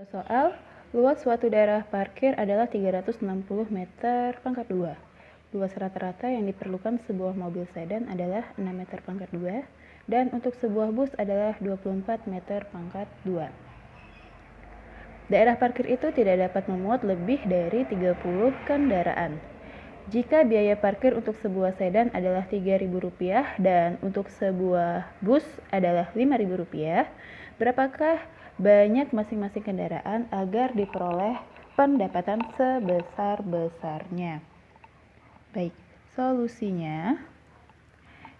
Soal, luas suatu daerah parkir adalah 360 meter pangkat 2. Luas rata-rata yang diperlukan sebuah mobil sedan adalah 6 meter pangkat 2, dan untuk sebuah bus adalah 24 meter pangkat 2. Daerah parkir itu tidak dapat memuat lebih dari 30 kendaraan. Jika biaya parkir untuk sebuah sedan adalah Rp3.000 dan untuk sebuah bus adalah Rp5.000, berapakah banyak masing-masing kendaraan agar diperoleh pendapatan sebesar-besarnya? Baik, solusinya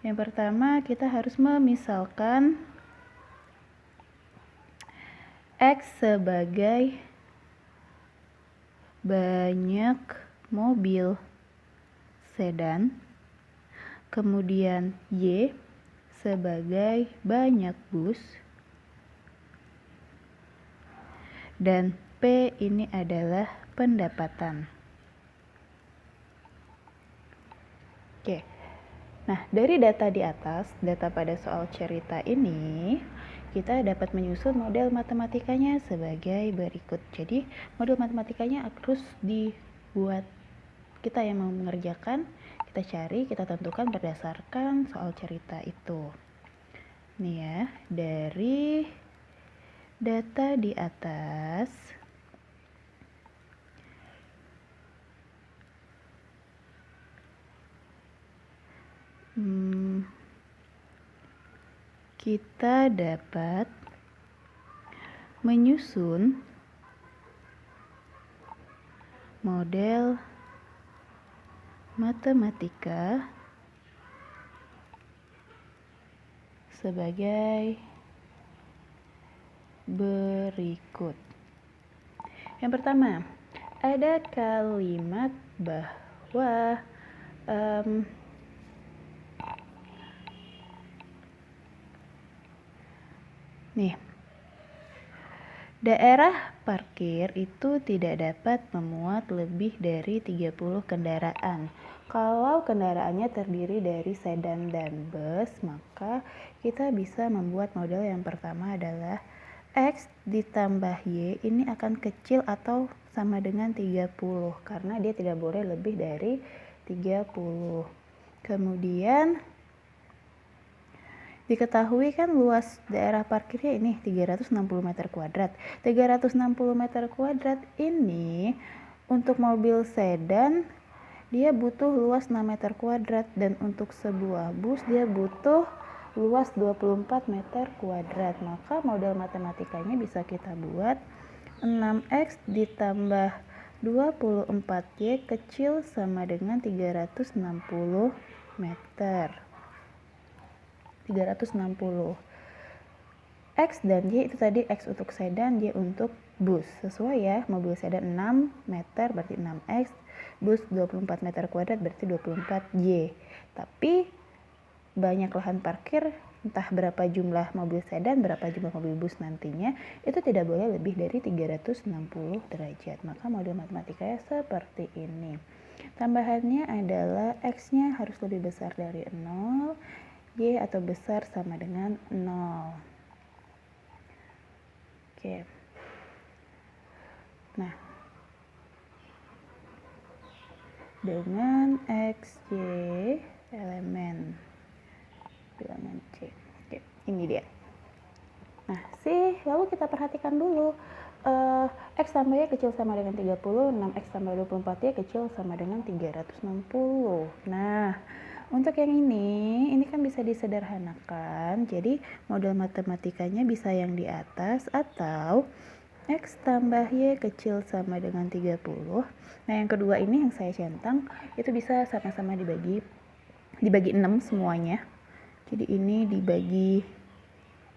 yang pertama kita harus memisalkan X sebagai banyak mobil sedan, kemudian Y sebagai banyak bus, dan P ini adalah pendapatan. Oke. Nah, dari data di atas, data pada soal cerita ini, kita dapat menyusun model matematikanya sebagai berikut. Jadi, model matematikanya harus dibuat kita yang mau mengerjakan, kita cari, kita tentukan berdasarkan soal cerita itu. Nih ya, dari data di atas, kita dapat menyusun model matematika sebagai berikut. Yang pertama, ada kalimat bahwa daerah parkir itu tidak dapat memuat lebih dari 30 kendaraan. Kalau kendaraannya terdiri dari sedan dan bus, maka kita bisa membuat model yang pertama adalah X ditambah Y ini akan kecil atau sama dengan 30 karena dia tidak boleh lebih dari 30. Kemudian diketahui kan luas daerah parkirnya ini 360 meter kuadrat. 360 meter kuadrat ini untuk mobil sedan dia butuh luas 6 meter kuadrat, dan untuk sebuah bus dia butuh luas 24 meter kuadrat. Maka model matematikanya bisa kita buat 6X ditambah 24Y kecil sama dengan 360 meter. 360. X dan Y itu tadi X untuk sedan, Y untuk bus. Sesuai ya, mobil sedan 6 meter berarti 6X, bus 24 meter kuadrat berarti 24Y. Tapi banyak lahan parkir, entah berapa jumlah mobil sedan, berapa jumlah mobil bus nantinya, itu tidak boleh lebih dari 360 derajat. Maka model matematikanya seperti ini. Tambahannya adalah X-nya harus lebih besar dari 0, Y atau besar sama dengan 0. Oke. Nah, dengan XY elemen bilangan C. Oke, ini dia. Nah, lalu kita perhatikan dulu. X tambah Y kecil sama dengan 30, 6X tambah 24Y kecil sama dengan 360. Nah, untuk yang ini kan bisa disederhanakan. Jadi, model matematikanya bisa yang di atas atau X tambah Y kecil sama dengan 30. Nah, yang kedua ini yang saya centang, itu bisa sama-sama dibagi 6 semuanya. Jadi ini dibagi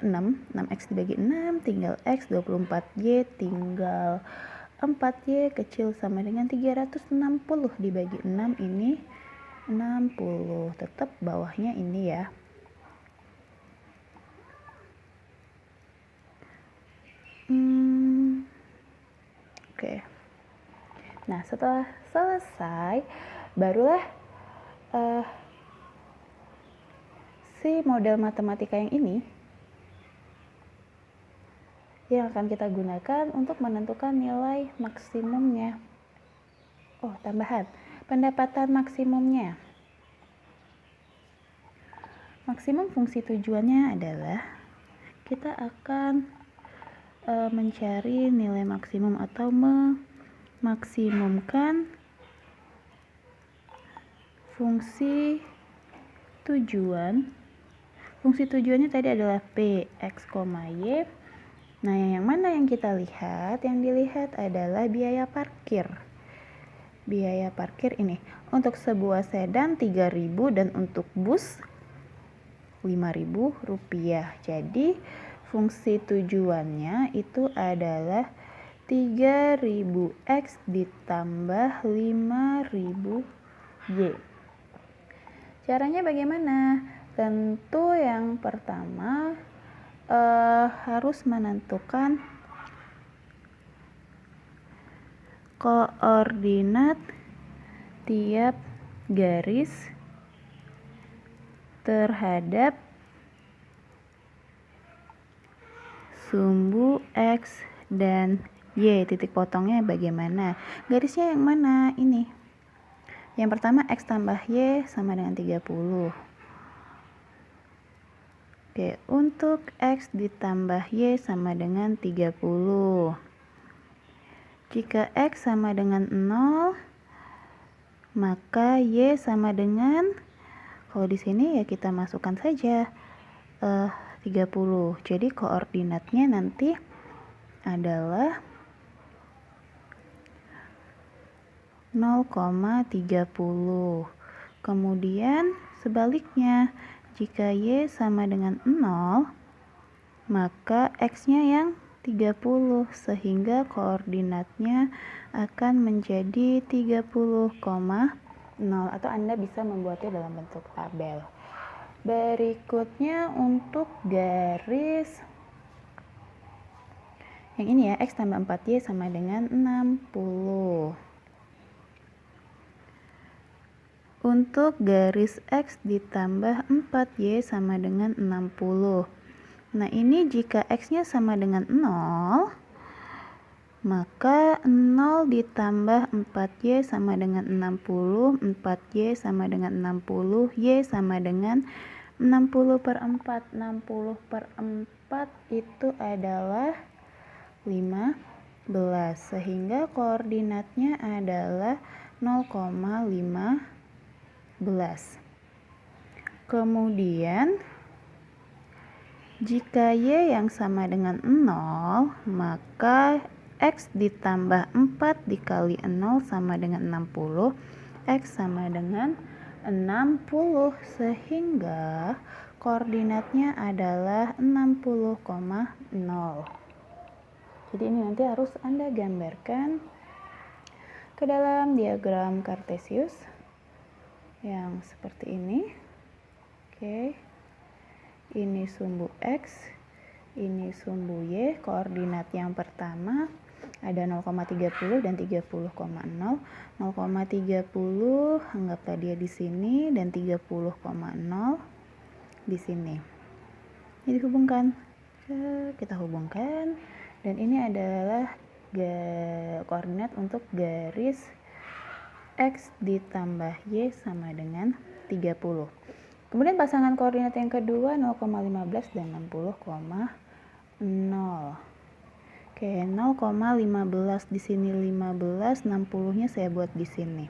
6, 6X dibagi 6, tinggal X, 24Y tinggal 4Y kecil sama dengan 360 dibagi 6, ini 60. Tetap bawahnya ini ya. Oke. Nah, setelah selesai, barulah si model matematika yang ini yang akan kita gunakan untuk menentukan nilai maksimumnya. Oh, tambahan, pendapatan maksimumnya. Maksimum fungsi tujuannya adalah kita akan mencari nilai maksimum atau memaksimumkan fungsi tujuan. Fungsi tujuannya tadi adalah P, X, Y. Nah, yang mana yang kita lihat? Yang dilihat adalah biaya parkir. Biaya parkir ini untuk sebuah sedan 3.000 dan untuk bus 5.000 rupiah. Jadi fungsi tujuannya itu adalah 3.000 X ditambah 5.000 Y. Caranya bagaimana? Tentu yang pertama harus menentukan koordinat tiap garis terhadap sumbu X dan Y. Titik potongnya bagaimana? Garisnya yang mana? Ini. Yang pertama X tambah Y sama dengan 30. Oke, untuk X ditambah Y sama dengan 30. Jika X sama dengan 0, maka Y sama dengan, kalau di sini ya kita masukkan saja 30. Jadi koordinatnya nanti adalah 0,30. Kemudian sebaliknya, jika Y sama dengan 0, maka X-nya yang 30, sehingga koordinatnya akan menjadi 30,0, atau Anda bisa membuatnya dalam bentuk tabel. Berikutnya untuk garis yang ini ya, X tambah 4Y sama dengan 60. Untuk garis X ditambah 4Y sama dengan 60. Nah, ini jika X-nya sama dengan 0, maka 0 ditambah 4Y sama dengan 60, 4Y sama dengan 60, Y sama dengan 60 per 4. 60 per 4 itu adalah 15, sehingga koordinatnya adalah 0,15. Kemudian jika Y yang sama dengan 0, maka X ditambah 4 dikali 0 sama dengan 60. X sama dengan 60, sehingga koordinatnya adalah 60,0. Jadi ini nanti harus Anda gambarkan ke dalam diagram Kartesius yang seperti ini. Oke. Ini sumbu X, ini sumbu Y. Koordinat yang pertama ada 0,30 dan 30,0. 0,30 anggaplah dia di sini dan 30,0 di sini. Ini dihubungkan. Kita hubungkan, dan ini adalah koordinat untuk garis X ditambah Y sama dengan 30. Kemudian pasangan koordinat yang kedua 0,15 dan 60,0. Oke, 0,15 di sini 15, 60-nya saya buat di sini.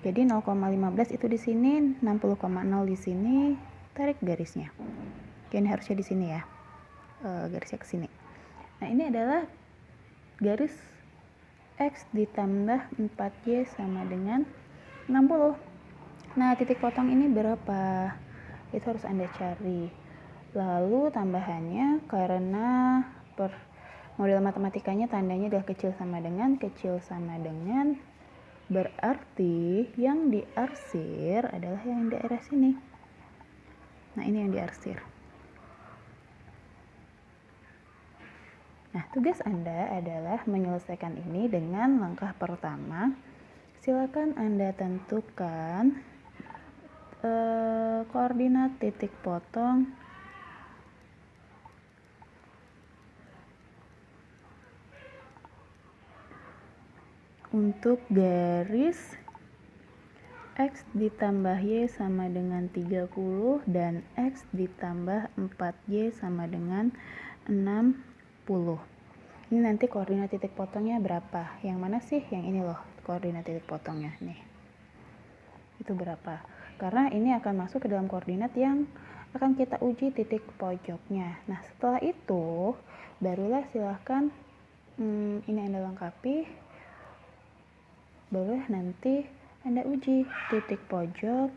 Jadi 0,15 itu di sini, 60,0 di sini, tarik garisnya. Oke, ini harusnya di sini ya. Garisnya ke sini. Nah, ini adalah garis X ditambah 4Y sama dengan 60. Nah, titik potong ini berapa? Itu harus Anda cari. Lalu tambahannya, karena model matematikanya tandanya adalah kecil sama dengan, berarti yang diarsir adalah yang di daerah sini. Nah, ini yang diarsir. Nah, tugas Anda adalah menyelesaikan ini dengan langkah pertama. Silakan Anda tentukan koordinat titik potong untuk garis X ditambah Y sama dengan 30 dan X ditambah 4Y sama dengan 60. Ini nanti koordinat titik potongnya berapa? Yang mana sih? Yang ini loh, koordinat titik potongnya. Nih. Itu berapa? Karena ini akan masuk ke dalam koordinat yang akan kita uji titik pojoknya. Nah, setelah itu, barulah silahkan ini Anda lengkapi. Barulah nanti Anda uji titik pojok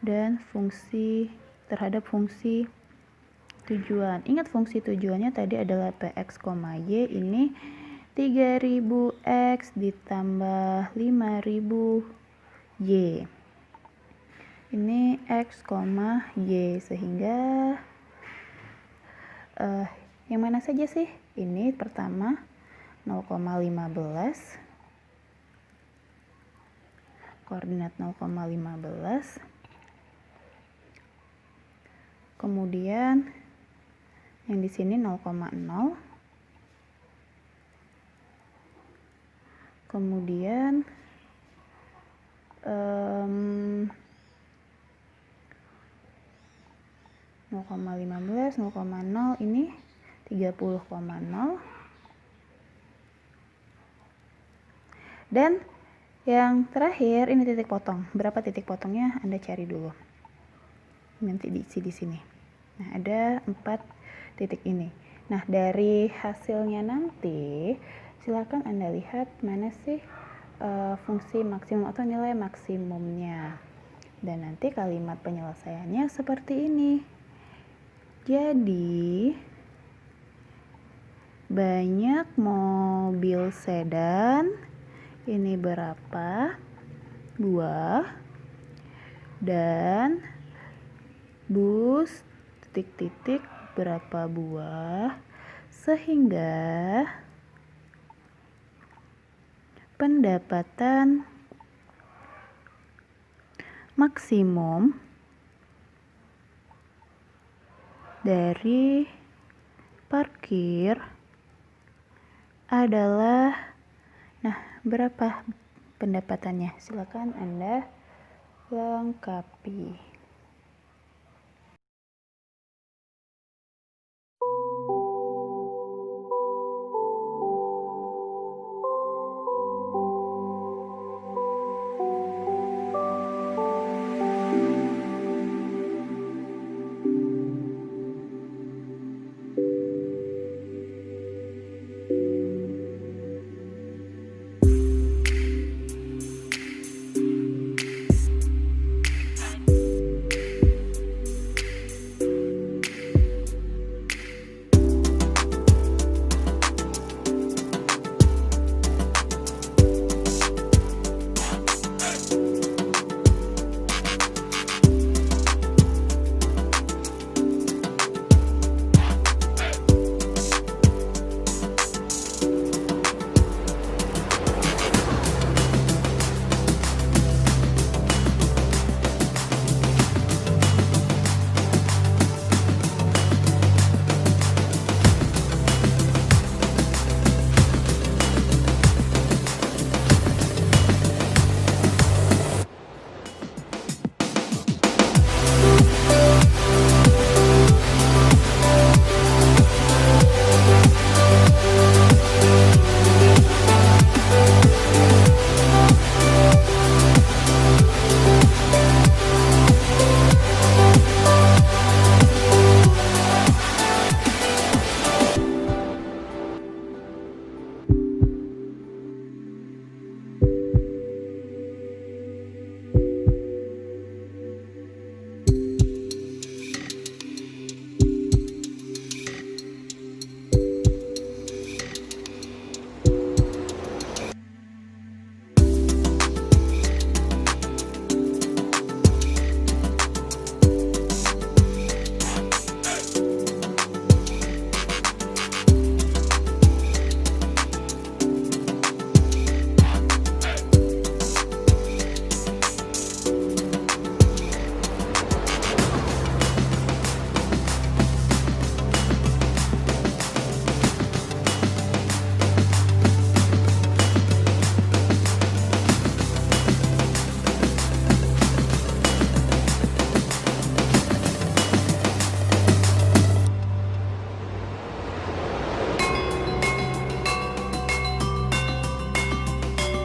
dan fungsi terhadap fungsi tujuan. Ingat fungsi tujuannya tadi adalah Px, Y, ini 3000X ditambah 5000Y. Ini X, Y, sehingga yang mana saja sih? Ini pertama 0,15, koordinat 0,15, kemudian yang di sini 0,0, kemudian 0,15, 0,0 ini 30,0, dan yang terakhir ini titik potong. Berapa titik potongnya Anda cari dulu. Nanti diisi di sini. Nah, ada 4 titik ini. Nah, dari hasilnya nanti silakan Anda lihat mana sih fungsi maksimum atau nilai maksimumnya. Dan nanti kalimat penyelesaiannya seperti ini. Jadi, banyak mobil sedan, ini berapa? 2. Dan bus titik-titik berapa buah, sehingga pendapatan maksimum dari parkir adalah, nah, berapa pendapatannya? Silakan Anda lengkapi.